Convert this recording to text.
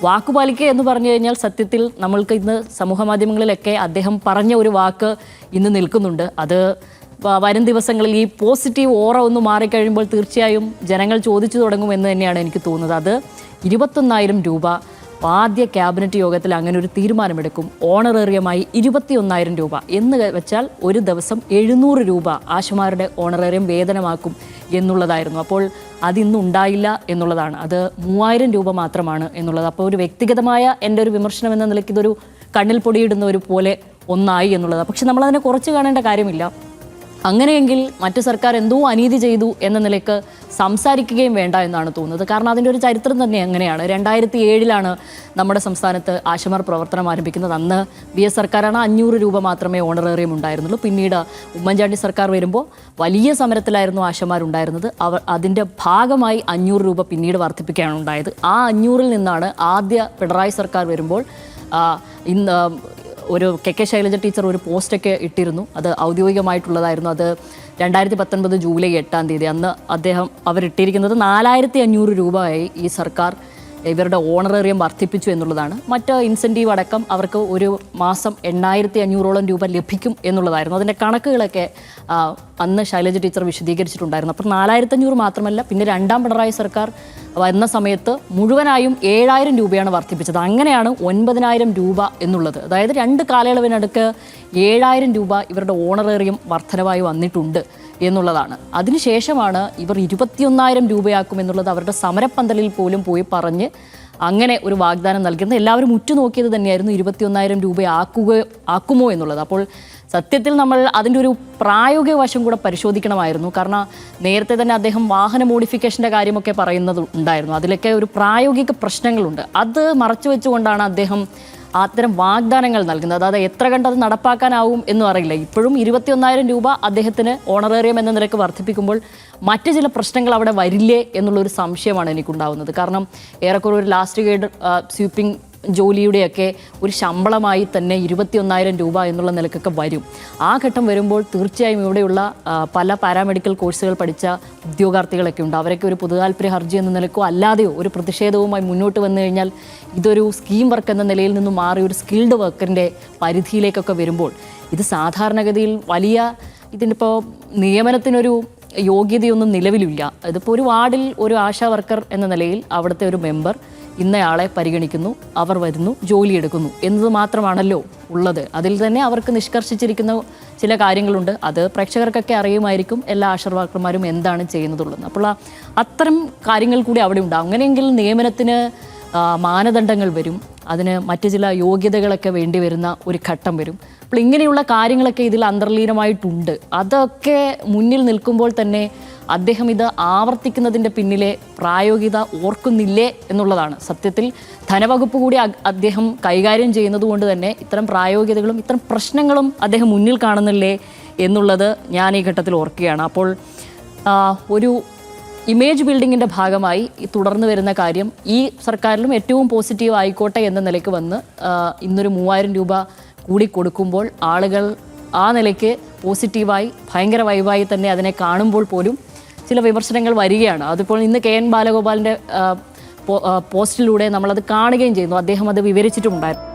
വാക്കുപാലിക്കുക എന്ന് പറഞ്ഞു കഴിഞ്ഞാൽ സത്യത്തിൽ നമ്മൾക്ക് ഇന്ന് സമൂഹ മാധ്യമങ്ങളിലൊക്കെ അദ്ദേഹം പറഞ്ഞ ഒരു വാക്ക് ഇന്ന് നിൽക്കുന്നുണ്ട്. അത് വരും ദിവസങ്ങളിൽ ഈ പോസിറ്റീവ് ഓറ ഒന്ന് മാറിക്കഴിയുമ്പോൾ തീർച്ചയായും ജനങ്ങൾ ചോദിച്ചു തുടങ്ങുമെന്ന് തന്നെയാണ് എനിക്ക് തോന്നുന്നത്. അത് 21,000 രൂപ ആദ്യ ക്യാബിനറ്റ് യോഗത്തിൽ അങ്ങനെ ഒരു തീരുമാനമെടുക്കും. ഓണറേറിയമായി 21,000 രൂപ എന്ന് വെച്ചാൽ ഒരു ദിവസം 700 രൂപ ആശമാരുടെ ഓണറേറിയം വേതനമാക്കും എന്നുള്ളതായിരുന്നു. അപ്പോൾ അതിന്നുണ്ടായില്ല എന്നുള്ളതാണ്. അത് 3,000 രൂപ മാത്രമാണ് എന്നുള്ളത്. അപ്പോൾ ഒരു വ്യക്തിഗതമായ എൻ്റെ ഒരു വിമർശനം എന്ന നിലയ്ക്ക് ഇതൊരു കണ്ണിൽ പൊടിയിടുന്ന ഒരു പോലെ ഒന്നായി എന്നുള്ളത്. പക്ഷെ നമ്മളതിനെ കുറച്ച് കാണേണ്ട കാര്യമില്ല. അങ്ങനെയെങ്കിൽ മറ്റു സർക്കാർ എന്തോ അനീതി ചെയ്തു എന്ന നിലയ്ക്ക് സംസാരിക്കുകയും വേണ്ട എന്നാണ് തോന്നുന്നത്. കാരണം അതിൻ്റെ ഒരു ചരിത്രം തന്നെ അങ്ങനെയാണ്. 2007 നമ്മുടെ സംസ്ഥാനത്ത് ആശമാർ പ്രവർത്തനം ആരംഭിക്കുന്നത്. അന്ന് VS സർക്കാരാണ് 500 രൂപ മാത്രമേ ഓണറേറിയം ഉണ്ടായിരുന്നുള്ളൂ. പിന്നീട് ഉമ്മൻചാണ്ടി സർക്കാർ വരുമ്പോൾ വലിയ സമരത്തിലായിരുന്നു ആശമാരുണ്ടായിരുന്നത്. അതിൻ്റെ ഭാഗമായി 500 രൂപ പിന്നീട് വർദ്ധിപ്പിക്കുകയാണ് ഉണ്ടായത്. ആ 500-ൽ നിന്നാണ് ആദ്യ പിണറായി സർക്കാർ വരുമ്പോൾ ഇന്ന് ഒരു KK ശൈലജ ടീച്ചർ ഒരു പോസ്റ്റൊക്കെ ഇട്ടിരുന്നു. അത് ഔദ്യോഗികമായിട്ടുള്ളതായിരുന്നു. അത് 2019 ജൂലൈ 8 അന്ന് അവരിട്ടിരിക്കുന്നത് 4,500 രൂപയായി ഈ സർക്കാർ ഇവരുടെ ഓണറേറിയം വർദ്ധിപ്പിച്ചു എന്നുള്ളതാണ്. മറ്റ് ഇൻസെൻറ്റീവ് അടക്കം അവർക്ക് ഒരു മാസം 8,500-ഓളം രൂപ ലഭിക്കും എന്നുള്ളതായിരുന്നു. അതിൻ്റെ കണക്കുകളൊക്കെ അന്ന് ശൈലജ ടീച്ചർ വിശദീകരിച്ചിട്ടുണ്ടായിരുന്നു. അപ്പോൾ 4,500 മാത്രമല്ല, പിന്നെ രണ്ടാം പിണറായി സർക്കാർ വരുന്ന സമയത്ത് മുഴുവനായും 7,000 രൂപയാണ് വർദ്ധിപ്പിച്ചത്. അങ്ങനെയാണ് 9,000 രൂപ എന്നുള്ളത്. അതായത് 2 കാലയളവിനടുക്ക് 7,000 രൂപ ഇവരുടെ ഓണറേറിയം വർധനവായി വന്നിട്ടുണ്ട് എന്നുള്ളതാണ്. അതിനുശേഷമാണ് ഇവർ 21,000 രൂപയാക്കും എന്നുള്ളത് അവരുടെ സമരപ്പന്തലിൽ പോലും പോയി പറഞ്ഞ് അങ്ങനെ ഒരു വാഗ്ദാനം നൽകുന്നത്. എല്ലാവരും ഉറ്റുനോക്കിയത് തന്നെയായിരുന്നു 21,000 രൂപ ആക്കുമോ എന്നുള്ളത്. അപ്പോൾ സത്യത്തിൽ നമ്മൾ അതിൻ്റെ ഒരു പ്രായോഗിക വശം കൂടെ പരിശോധിക്കണമായിരുന്നു. കാരണം നേരത്തെ തന്നെ അദ്ദേഹം വാഹന മോഡിഫിക്കേഷൻ്റെ കാര്യമൊക്കെ പറയുന്നത് ഉണ്ടായിരുന്നു. അതിലൊക്കെ ഒരു പ്രായോഗിക പ്രശ്നങ്ങളുണ്ട്. അത് മറച്ചു വെച്ചുകൊണ്ടാണ് അദ്ദേഹം അത്തരം വാഗ്ദാനങ്ങൾ നൽകുന്നത്. അതായത് എത്ര കണ്ടത് നടപ്പാക്കാനാവും എന്നും അറിയില്ല. ഇപ്പോഴും 21,000 രൂപ അദ്ദേഹത്തിന് ഓണറേറിയം എന്ന നിരക്ക് വർദ്ധിപ്പിക്കുമ്പോൾ മറ്റ് ചില പ്രശ്നങ്ങൾ അവിടെ വരില്ലേ എന്നുള്ളൊരു സംശയമാണ് എനിക്കുണ്ടാവുന്നത്. കാരണം ഏറെക്കുറെ ഒരു ലാസ്റ്റ് ഗ്രേഡ് സ്വീപ്പിംഗ് ജോലിയുടെയൊക്കെ ഒരു ശമ്പളമായി തന്നെ 21,000 രൂപ എന്നുള്ള നിലക്കൊക്കെ വരും. ആ ഘട്ടം വരുമ്പോൾ തീർച്ചയായും ഇവിടെയുള്ള പല പാരാമെഡിക്കൽ കോഴ്സുകൾ പഠിച്ച ഉദ്യോഗാർത്ഥികളൊക്കെ ഉണ്ട്. അവരൊക്കെ ഒരു പൊതുതാൽപര്യ ഹർജി എന്ന നിലക്കോ അല്ലാതെയോ ഒരു പ്രതിഷേധവുമായി മുന്നോട്ട് വന്നു കഴിഞ്ഞാൽ ഇതൊരു സ്കീം വർക്ക് എന്ന നിലയിൽ നിന്നും മാറി ഒരു സ്കിൽഡ് വർക്കറിൻ്റെ പരിധിയിലേക്കൊക്കെ വരുമ്പോൾ ഇത് സാധാരണഗതിയിൽ ഇതിനിപ്പോൾ നിയമനത്തിനൊരു യോഗ്യതയൊന്നും നിലവിലില്ല. ഇതിപ്പോൾ ഒരു വാർഡിൽ ഒരു ആശാ വർക്കർ എന്ന നിലയിൽ അവിടുത്തെ ഒരു മെമ്പർ ഇന്നയാളെ പരിഗണിക്കുന്നു, അവർ വരുന്നു, ജോലിയെടുക്കുന്നു എന്നത് മാത്രമാണല്ലോ ഉള്ളത്. അതിൽ തന്നെ അവർക്ക് നിഷ്കർഷിച്ചിരിക്കുന്ന ചില കാര്യങ്ങളുണ്ട്. അത് പ്രേക്ഷകർക്കൊക്കെ അറിയുമായിരിക്കും എല്ലാ ആശാ വർക്കർമാരും എന്താണ് ചെയ്യുന്നതുള്ളത്. അപ്പോൾ അത്തരം കാര്യങ്ങൾ കൂടി അവിടെ ഉണ്ടാകും. അങ്ങനെയെങ്കിൽ നിയമനത്തിന് മാനദണ്ഡങ്ങൾ വരും, അതിന് മറ്റ് ചില യോഗ്യതകളൊക്കെ വേണ്ടി വരുന്ന ഒരു ഘട്ടം വരും. അപ്പോൾ ഇങ്ങനെയുള്ള കാര്യങ്ങളൊക്കെ ഇതിൽ അന്തർലീനമായിട്ടുണ്ട്. അതൊക്കെ മുന്നിൽ നിൽക്കുമ്പോൾ തന്നെ അദ്ദേഹം ഇത് ആവർത്തിക്കുന്നതിൻ്റെ പിന്നിലെ പ്രായോഗികത ഓർക്കുന്നില്ലേ എന്നുള്ളതാണ്. സത്യത്തിൽ ധനവകുപ്പ് കൂടി അദ്ദേഹം കൈകാര്യം ചെയ്യുന്നത് കൊണ്ട് തന്നെ ഇത്തരം പ്രായോഗികതകളും ഇത്തരം പ്രശ്നങ്ങളും അദ്ദേഹം മുന്നിൽ കാണുന്നില്ലേ എന്നുള്ളത് ഞാൻ ഈ ഘട്ടത്തിൽ ഓർക്കുകയാണ്. അപ്പോൾ ഒരു ഇമേജ് ബിൽഡിങ്ങിൻ്റെ ഭാഗമായി തുടർന്ന് വരുന്ന കാര്യം ഈ സർക്കാരിലും ഏറ്റവും പോസിറ്റീവ് ആയിക്കോട്ടെ എന്ന നിലയ്ക്ക് വന്ന് ഇന്നൊരു 3,000 രൂപ കൂടി കൊടുക്കുമ്പോൾ ആളുകൾ ആ നിലയ്ക്ക് പോസിറ്റീവായി ഭയങ്കര വൈബായി തന്നെ അതിനെ കാണുമ്പോൾ പോലും ചില വിമർശനങ്ങൾ വരികയാണ്. അതിപ്പോൾ ഇന്ന് KN ബാലഗോപാലിൻ്റെ പോസ്റ്റിലൂടെ നമ്മളത് കാണുകയും ചെയ്യുന്നു. അദ്ദേഹം അത് വിവരിച്ചിട്ടുമുണ്ടായിരുന്നു.